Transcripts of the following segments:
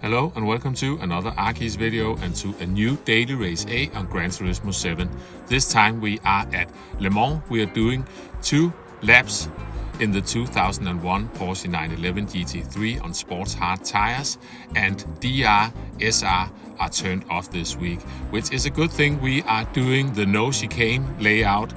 Hello and welcome to another Arkis video and to a new daily race A on Gran Turismo 7. This time we are at Le Mans. We are doing 2 laps in the 2001 Porsche 911 GT3 on sports hard tires, and DR, SR are turned off this week, which is a good thing. We are doing the no chicane layout,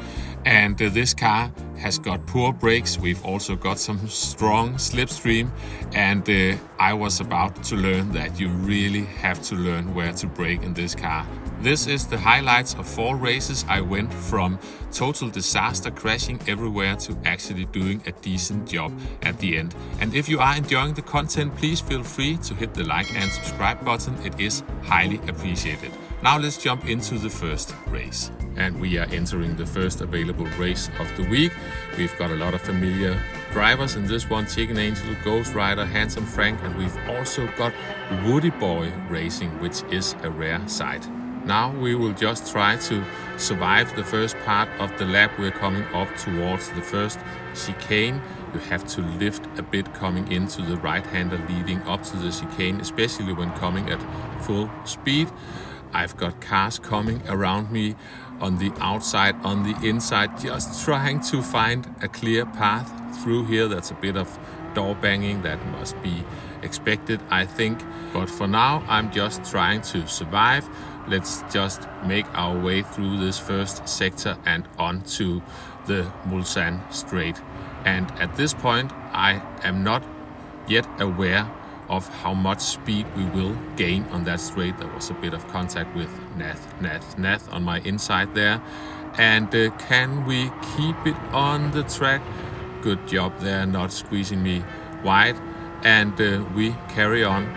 and this car has got poor brakes. We've also got some strong slipstream, and I was about to learn that you really have to learn where to brake in this car. This is the highlights of 4 races. I went from total disaster, crashing everywhere, to actually doing a decent job at the end. And if you are enjoying the content, please feel free to hit the like and subscribe button. It is highly appreciated. Now let's jump into the first race. And we are entering the first available race of the week. We've got a lot of familiar drivers in this one: Chicken Angel, Ghost Rider, Handsome Frank, and we've also got Woody Boy racing, which is a rare sight. Now we will just try to survive the first part of the lap. We're coming up towards the first chicane. You have to lift a bit coming into the right-hander leading up to the chicane, especially when coming at full speed. I've got cars coming around me on the outside, on the inside, just trying to find a clear path through here. That's a bit of door banging that must be expected, I think. But for now, I'm just trying to survive. Let's just make our way through this first sector and onto the Mulsanne straight. And at this point, I am not yet aware of how much speed we will gain on that straight. There was a bit of contact with Nath on my inside there. And can we keep it on the track? Good job there, not squeezing me wide. And we carry on.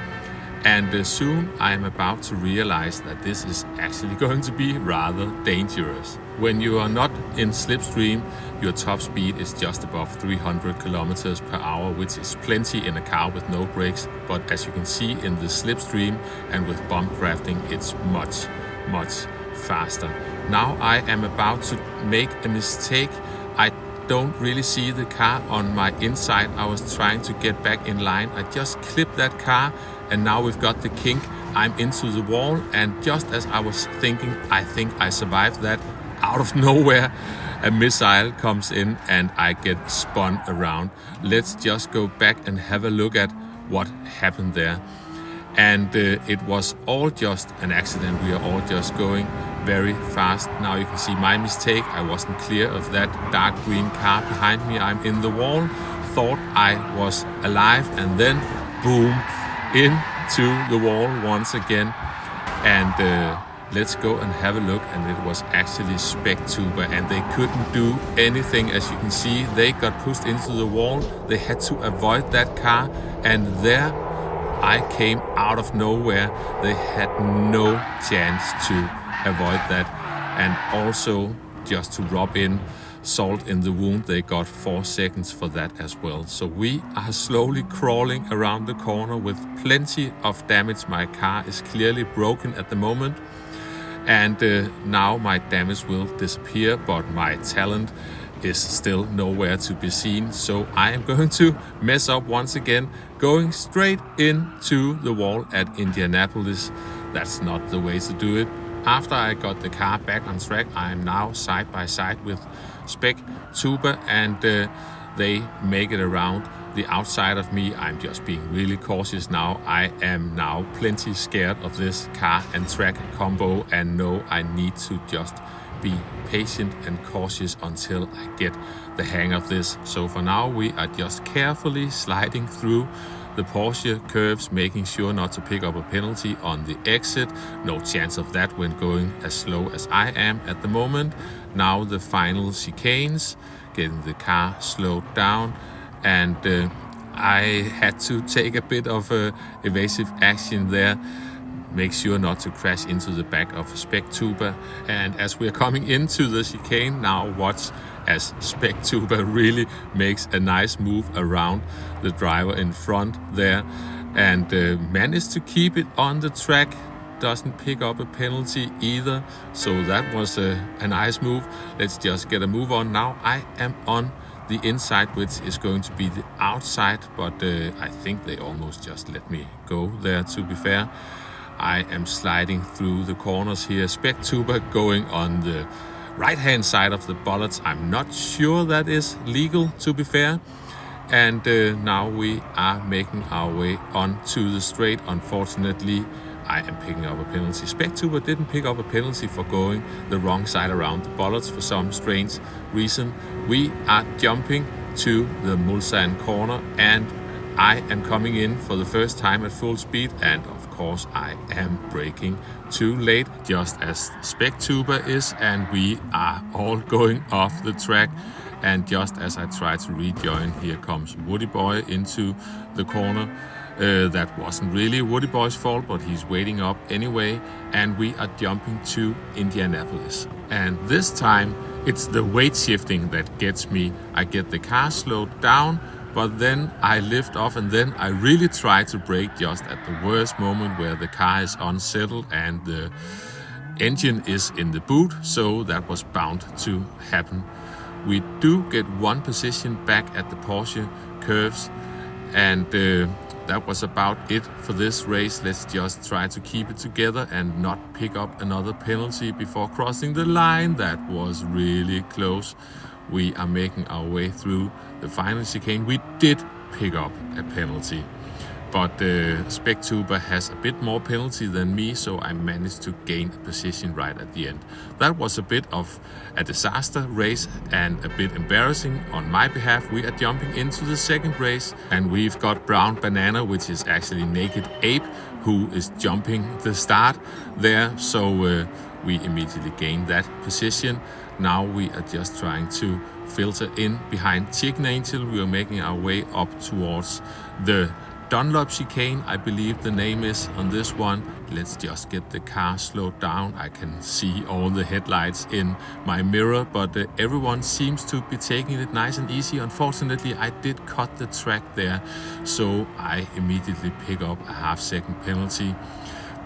And soon I am about to realize that this is actually going to be rather dangerous. When you are not in slipstream, your top speed is just above 300 kilometers per hour, which is plenty in a car with no brakes. But as you can see in the slipstream and with bump drafting, it's much faster. Now I am about to make a mistake. I don't really see the car on my inside. I was trying to get back in line. I just clipped that car, and now we've got the kink. I'm into the wall, and just as I was thinking, I think I survived that, out of nowhere a missile comes in and I get spun around. Let's just go back and have a look at what happened there. And it was all just an accident. We are all just going very fast. Now you can see my mistake. I wasn't clear of that dark green car behind me. I'm in the wall, thought I was alive, and then boom, into the wall once again. And let's go and have a look. And it was actually Spec Tuber, and they couldn't do anything. As you can see, they got pushed into the wall. They had to avoid that car, and there I came out of nowhere. They had no chance to avoid that. And also, just to rub in salt in the wound, they got 4 seconds for that as well. So we are slowly crawling around the corner with plenty of damage. My car is clearly broken at the moment, and now my damage will disappear, but my talent is still nowhere to be seen. So I am going to mess up once again, going straight into the wall at Indianapolis. That's not the way to do it. After I got the car back on track, I am now side by side with Spec Tuber, and they make it around the outside of me. I'm just being really cautious now. I am now plenty scared of this car and track combo, and know I need to just be patient and cautious until I get the hang of this. So for now, we are just carefully sliding through the Porsche curves, making sure not to pick up a penalty on the exit. No chance of that when going as slow as I am at the moment. Now the final chicanes, getting the car slowed down, and I had to take a bit of evasive action there. Make sure not to crash into the back of Spec Tuber. And as we're coming into the chicane, now watch as Spec Tuber really makes a nice move around the driver in front there, and managed to keep it on the track. Doesn't pick up a penalty either, so that was a nice move. Let's just get a move on now. I am on the inside, which is going to be the outside, but I think they almost just let me go there, to be fair. I am sliding through the corners here. Spec Tuber going on the right-hand side of the bollards. I'm not sure that is legal, to be fair. And now we are making our way onto the straight. Unfortunately, I am picking up a penalty. Spec Tuber didn't pick up a penalty for going the wrong side around the bollards for some strange reason. We are jumping to the Mulsanne corner, and I am coming in for the first time at full speed, and of course I am braking too late, just as Spec Tuber is, and we are all going off the track. And just as I try to rejoin, here comes Woody Boy into the corner. That wasn't really Woody Boy's fault, but he's waiting up anyway, and we are jumping to Indianapolis. And this time it's the weight shifting that gets me. I get the car slowed down, but then I lift off, and then I really try to brake just at the worst moment where the car is unsettled and the engine is in the boot, so that was bound to happen. We do get one position back at the Porsche curves, and that was about it for this race. Let's just try to keep it together and not pick up another penalty before crossing the line. That was really close. We are making our way through the final chicane. We did pick up a penalty, but Spec Tuber has a bit more penalty than me, so I managed to gain a position right at the end. That was a bit of a disaster race and a bit embarrassing on my behalf. We are jumping into the second race, and we've got Brown Banana, which is actually Naked Ape, who is jumping the start there, so we immediately gain that position. Now we are just trying to filter in behind Chicken Angel. We are making our way up towards the Dunlop chicane, I believe the name is on this one. Let's just get the car slowed down. I can see all the headlights in my mirror, but everyone seems to be taking it nice and easy. Unfortunately, I did cut the track there, so I immediately pick up a half-second penalty.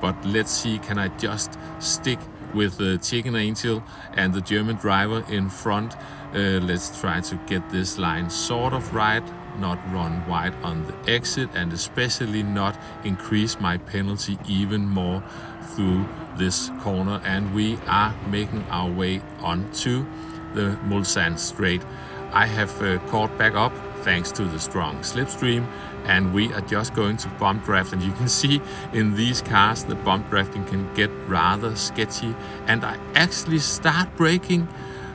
But let's see, can I just stick with the Chicken Angel and the German driver in front? Let's try to get this line sort of right, not run wide on the exit, and especially not increase my penalty even more through this corner. And we are making our way onto the Mulsanne straight. I have caught back up thanks to the strong slipstream, and we are just going to bump draft. And you can see in these cars the bump drafting can get rather sketchy, and I actually start braking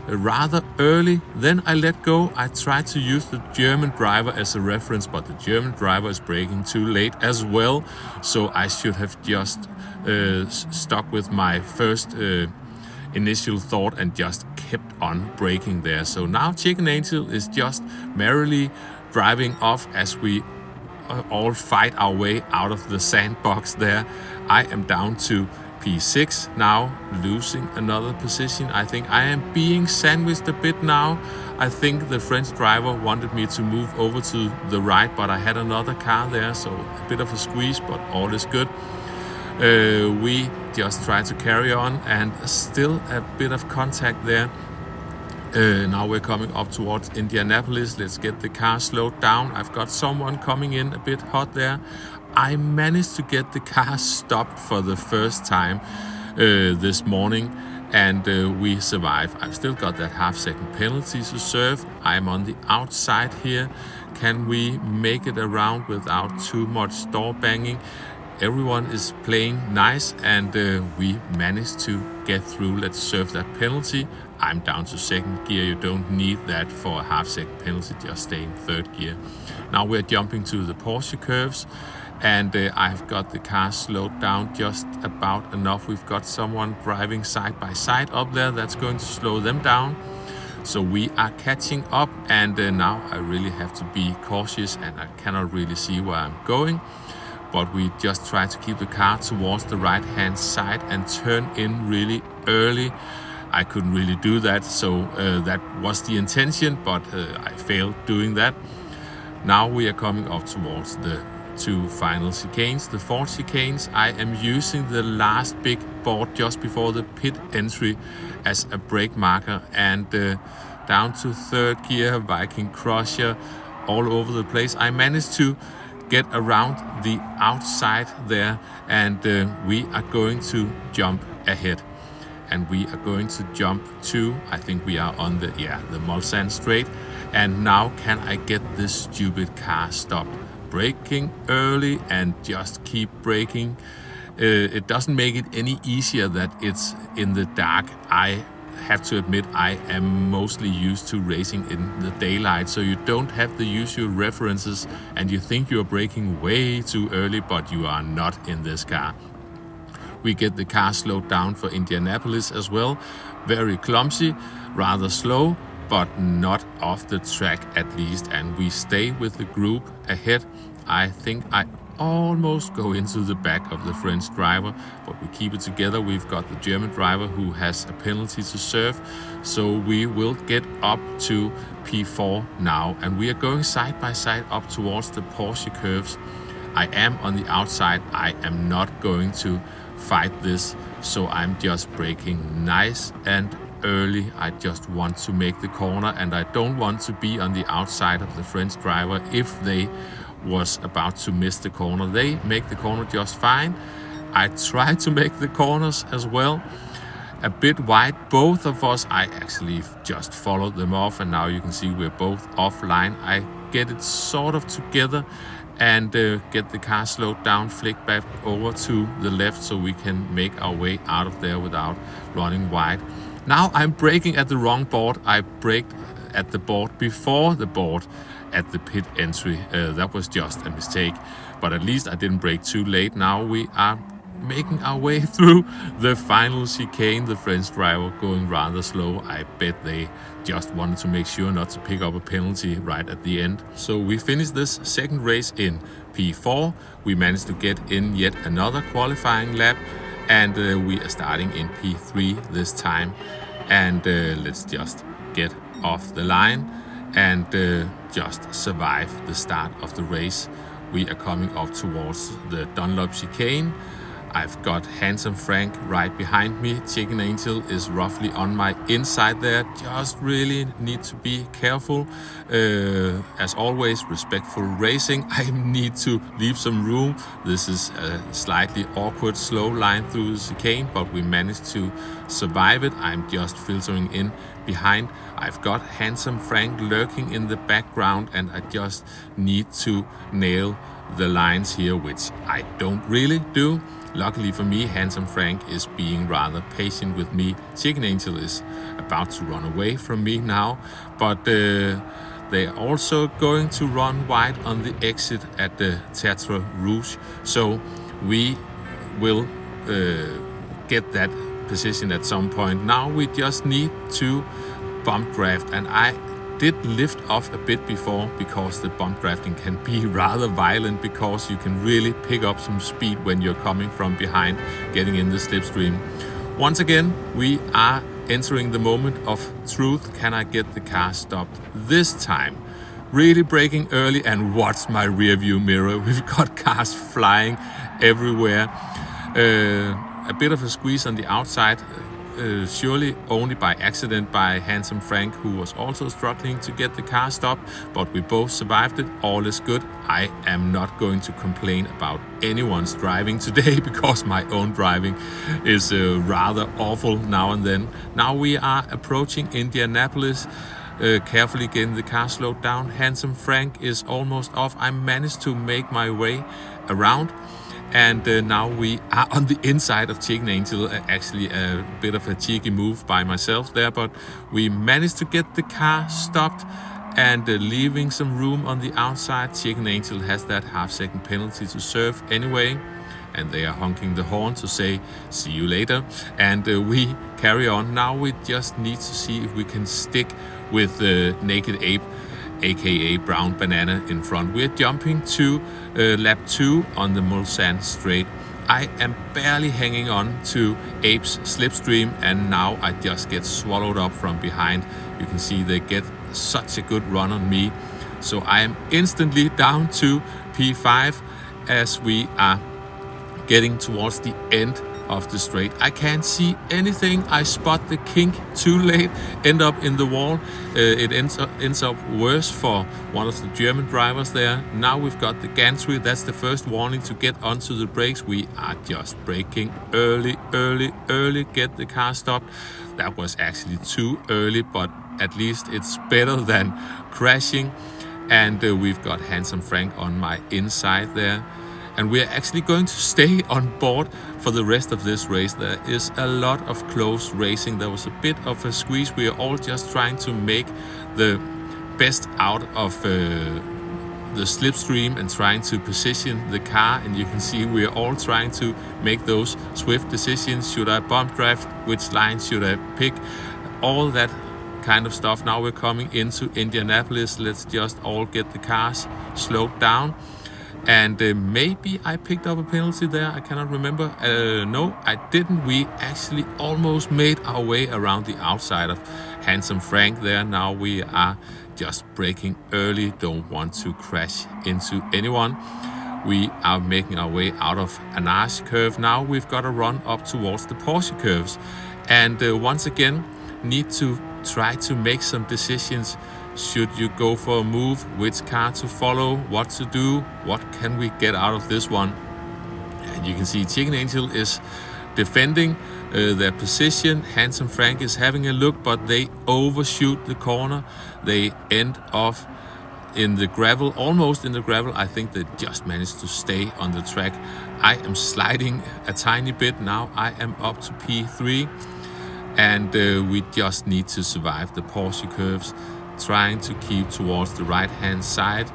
rather early, then I let go. I tried to use the German driver as a reference, but the German driver is braking too late as well, so I should have just stuck with my first initial thought and just kept on braking there. So now Chicken Angel is just merrily driving off as we all fight our way out of the sandbox there. I am down to P6 now, losing another position. I think I am being sandwiched a bit now. I think the French driver wanted me to move over to the right, but I had another car there, so a bit of a squeeze, but all is good. We just try to carry on, and still a bit of contact there. Now we're coming up towards Indianapolis. Let's get the car slowed down. I've got someone coming in a bit hot there. I managed to get the car stopped for the first time this morning, and we survive. I've still got that half-second penalty to serve. I'm on the outside here. Can we make it around without too much door banging? Everyone is playing nice, and we managed to get through. Let's serve that penalty. I'm down to second gear. You don't need that for a half-second penalty. Just stay in third gear. Now we're jumping to the Porsche curves, and I've got the car slowed down just about enough. We've got someone driving side by side up there that's going to slow them down. So we are catching up, and now I really have to be cautious, and I cannot really see where I'm going. But we just try to keep the car towards the right-hand side and turn in really early. I couldn't really do that, so that was the intention, but I failed doing that. Now we are coming up towards the two final chicanes, the fourth chicanes. I am using the last big board just before the pit entry as a brake marker, and down to third gear, Viking Crusher, all over the place. I managed to get around the outside there, and we are going to jump ahead. And we are going to jump to, I think we are on the Mulsanne straight. And now can I get this stupid car stopped? Braking early and just keep braking. It doesn't make it any easier that it's in the dark. I have to admit I am mostly used to racing in the daylight, so you don't have the usual references and you think you're braking way too early, but you are not in this car. We get the car slowed down for Indianapolis as well. Very clumsy, rather slow, but not off the track at least. And we stay with the group ahead. I think I almost go into the back of the French driver, but we keep it together. We've got the German driver who has a penalty to serve. So we will get up to P4 now. And we are going side by side up towards the Porsche curves. I am on the outside. I am not going to fight this, so I'm just braking nice and early. I just want to make the corner, and I don't want to be on the outside of the French driver if they was about to miss the corner. They make the corner just fine. I try to make the corners as well. A bit wide, both of us. I actually just followed them off, and now you can see we're both offline. I get it sort of together and get the car slowed down, flick back over to the left so we can make our way out of there without running wide. Now I'm braking at the wrong board. I braked at the board before the board at the pit entry. That was just a mistake, but at least I didn't brake too late. Now we are making our way through the final chicane. The French driver going rather slow. I bet they just wanted to make sure not to pick up a penalty right at the end. So we finished this second race in P4. We managed to get in yet another qualifying lap, and we are starting in P3 this time. And let's just get off the line and just survive the start of the race. We are coming up towards the Dunlop chicane. I've got Handsome Frank right behind me. Chicken Angel is roughly on my inside there. Just really need to be careful. As always, respectful racing. I need to leave some room. This is a slightly awkward, slow line through the chicane, but we managed to survive it. I'm just filtering in behind. I've got Handsome Frank lurking in the background, and I just need to nail the lines here, which I don't really do. Luckily for me, Handsome Frank is being rather patient with me. Chicken Angel is about to run away from me now, but they are also going to run wide on the exit at the Tertre Rouge. So we will get that position at some point. Now we just need to bump draft, and I did lift off a bit before because the bump drafting can be rather violent, because you can really pick up some speed when you're coming from behind, getting in the slipstream. Once again, we are entering the moment of truth. Can I get the car stopped this time? Really braking early, and watch my rear view mirror. We've got cars flying everywhere. A bit of a squeeze on the outside. Surely only by accident by Handsome Frank, who was also struggling to get the car stopped, but we both survived it. All is good. I am not going to complain about anyone's driving today because my own driving is rather awful now and then. Now we are approaching Indianapolis. Carefully getting the car slowed down. Handsome Frank is almost off. I managed to make my way around. And now we are on the inside of Chicken Angel. Actually a bit of a cheeky move by myself there, but we managed to get the car stopped and leaving some room on the outside. Chicken Angel has that half-second penalty to serve anyway, and they are honking the horn to say see you later, and we carry on. Now we just need to see if we can stick with Naked Ape, aka Brown Banana, in front. We're jumping to lap 2 on the Mulsanne straight. I am barely hanging on to Ape's slipstream, and now I just get swallowed up from behind. You can see they get such a good run on me. So I am instantly down to P5 as we are getting towards the end of the straight. I can't see anything. I spot the kink too late, end up in the wall. It ends up worse for one of the German drivers there. Now we've got the gantry. That's the first warning to get onto the brakes. We are just braking early, get the car stopped. That was actually too early, but at least it's better than crashing. And we've got Handsome Frank on my inside there. And we're actually going to stay on board for the rest of this race. There is a lot of close racing. There was a bit of a squeeze. We are all just trying to make the best out of the slipstream and trying to position the car. And you can see we are all trying to make those swift decisions. Should I bump draft? Which line should I pick? All that kind of stuff. Now we're coming into Indianapolis. Let's just all get the cars slowed down. And maybe I picked up a penalty there. I cannot remember. No, I didn't. We actually almost made our way around the outside of Handsome Frank there. Now we are just braking early. Don't want to crash into anyone. We are making our way out of an arch curve. Now we've got to run up towards the Porsche curves. And once again, need to try to make some decisions. Should you go for a move? Which car to follow? What to do? What can we get out of this one? And you can see Chicken Angel is defending their position. Handsome Frank is having a look, but they overshoot the corner. They end off in the gravel, almost in the gravel. I think they just managed to stay on the track. I am sliding a tiny bit now. I am up to P3, and we just need to survive the Porsche curves. Trying to keep towards the right hand side,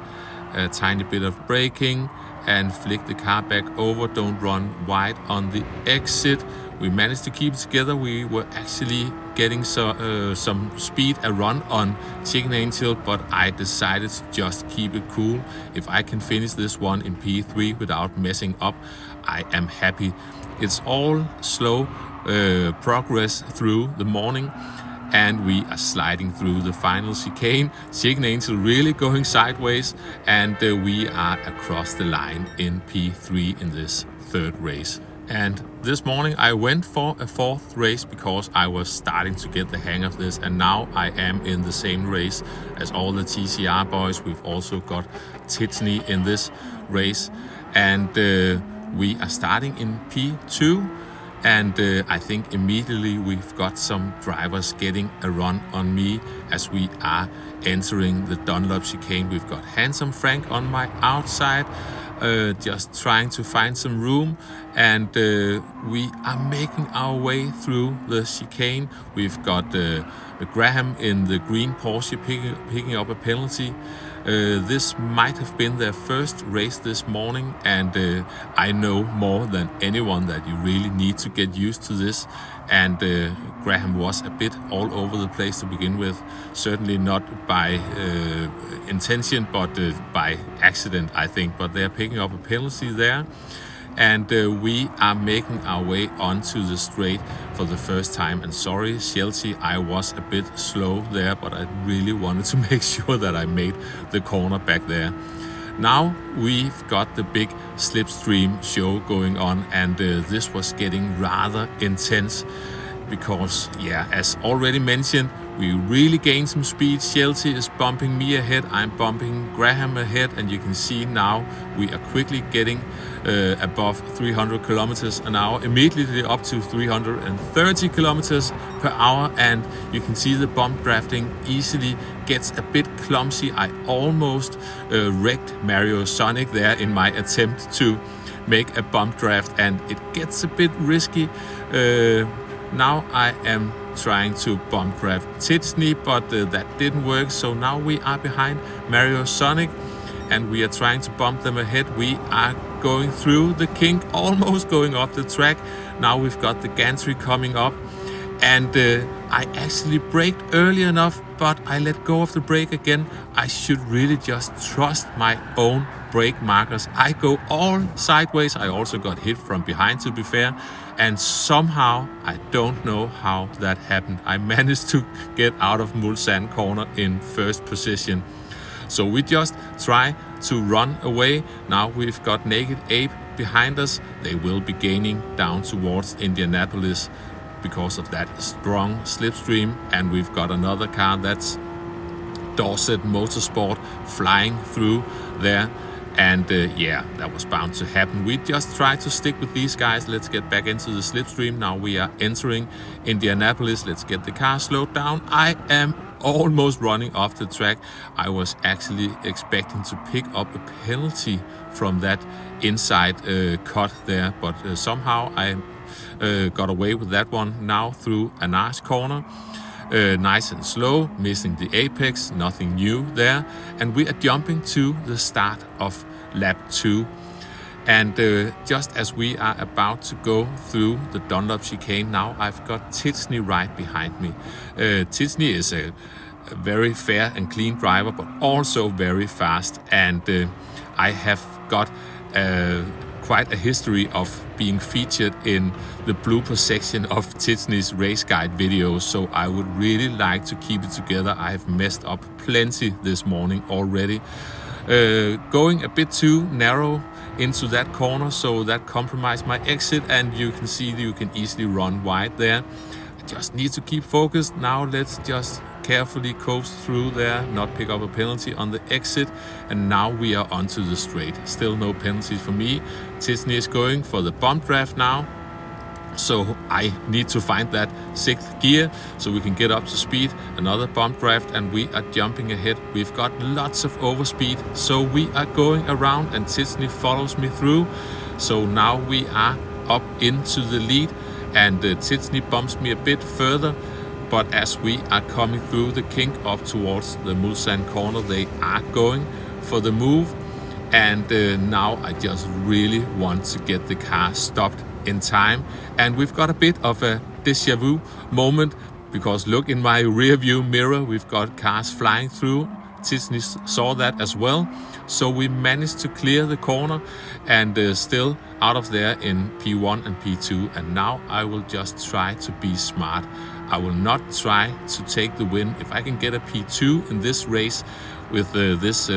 a tiny bit of braking and flick the car back over. Don't run wide on the exit. We managed to keep it together. We were actually getting some speed, a run on Chicken Angel, but I decided to just keep it cool. If I can finish this one in P3 without messing up, I am happy. It's all slow progress through the morning. And we are sliding through the final chicane. Chicken Angel really going sideways, and we are across the line in P3 in this third race. And this morning I went for a fourth race because I was starting to get the hang of this, and now I am in the same race as all the TCR boys. We've also got Titney in this race, and we are starting in P2. And I think immediately we've got some drivers getting a run on me as we are entering the Dunlop chicane. We've got Handsome Frank on my outside, just trying to find some room, and we are making our way through the chicane. We've got Graham in the green Porsche picking up a penalty. This might have been their first race this morning, and I know more than anyone that you really need to get used to this. And Graham was a bit all over the place to begin with, certainly not by intention, but by accident, I think. But they're picking up a penalty there. And we are making our way onto the straight for the first time. And sorry, Chelsea, I was a bit slow there, but I really wanted to make sure that I made the corner back there. Now we've got the big slipstream show going on, and this was getting rather intense because, yeah, as already mentioned, we really gained some speed. Chelsea is bumping me ahead, I'm bumping Graham ahead, and you can see now we are quickly getting above 300 kilometers an hour, immediately up to 330 kilometers per hour, and you can see the bump drafting easily gets a bit clumsy. I almost wrecked Mario Sonic there in my attempt to make a bump draft, and it gets a bit risky. Now I am trying to bump draft Titney, but that didn't work, so now we are behind Mario Sonic and we are trying to bump them ahead. We are going through the kink, almost going off the track. Now we've got the gantry coming up, and I actually braked early enough, but I let go of the brake again. I should really just trust my own brake markers. I go all sideways. I also got hit from behind, to be fair, and somehow, I don't know how that happened, I managed to get out of Mulsanne corner in first position. So we just try to run away. Now we've got Naked Ape behind us, they will be gaining down towards Indianapolis because of that strong slipstream. And we've got another car, that's Dorset Motorsport, flying through there. And yeah, that was bound to happen. We just try to stick with these guys. Let's get back into the slipstream. Now we are entering Indianapolis. Let's get the car slowed down. I am almost running off the track. I was actually expecting to pick up a penalty from that inside cut there, but somehow I got away with that one now through a nice corner. Nice and slow, missing the apex, nothing new there. And we are jumping to the start of lap 2. And just as we are about to go through the Dunlop chicane, now I've got Titsney right behind me. Titsney is a very fair and clean driver, but also very fast. And I have got quite a history of being featured in the blooper section of Titsney's race guide videos, so I would really like to keep it together. I have messed up plenty this morning already. Going a bit too narrow into that corner, so that compromised my exit, and you can see that you can easily run wide there. I just need to keep focused. Now let's just carefully coast through there, not pick up a penalty on the exit, and now we are onto the straight. Still no penalties for me. Titsney is going for the bump draft now, so I need to find that 6th gear so we can get up to speed. Another bump draft, and we are jumping ahead. We've got lots of overspeed, so we are going around and Titsney follows me through. So now we are up into the lead, and Titsney bumps me a bit further. But as we are coming through the kink up towards the Mulsanne corner, they are going for the move. And now I just really want to get the car stopped in time. And we've got a bit of a déjà vu moment, because look in my rear view mirror, we've got cars flying through. Titsney saw that as well. So we managed to clear the corner, and still out of there in P1 and P2. And now I will just try to be smart. I will not try to take the win. If I can get a P2 in this race with this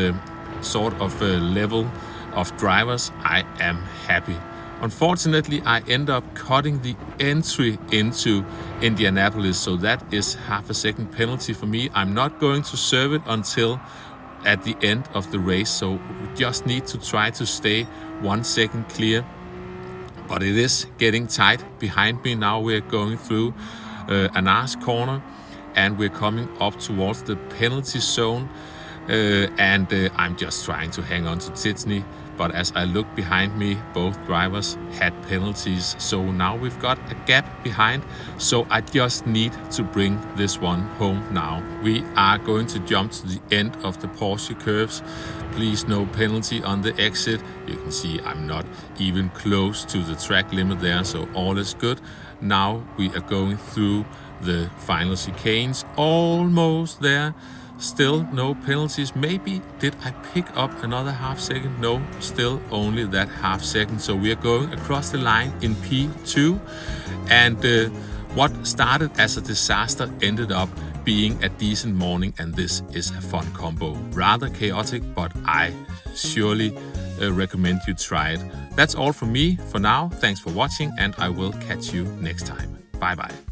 sort of level of drivers, I am happy. Unfortunately, I end up cutting the entry into Indianapolis, so that is half a second penalty for me. I'm not going to serve it until at the end of the race, so we just need to try to stay 1 second clear. But it is getting tight behind me. Now we're going through a nice corner, and we're coming up towards the penalty zone, and I'm just trying to hang on to Titsney. But as I look behind me, both drivers had penalties, so now we've got a gap behind. So I just need to bring this one home now. We are going to jump to the end of the Porsche curves. Please, no penalty on the exit. You can see I'm not even close to the track limit there, so all is good. Now we are going through the final chicanes, almost there. Still no penalties. Maybe did I pick up another half second? No, still only that half second. So we are going across the line in P2, and what started as a disaster ended up being a decent morning, and this is a fun combo. Rather chaotic, but I surely recommend you try it. That's all from me for now. Thanks for watching, and I will catch you next time. Bye bye.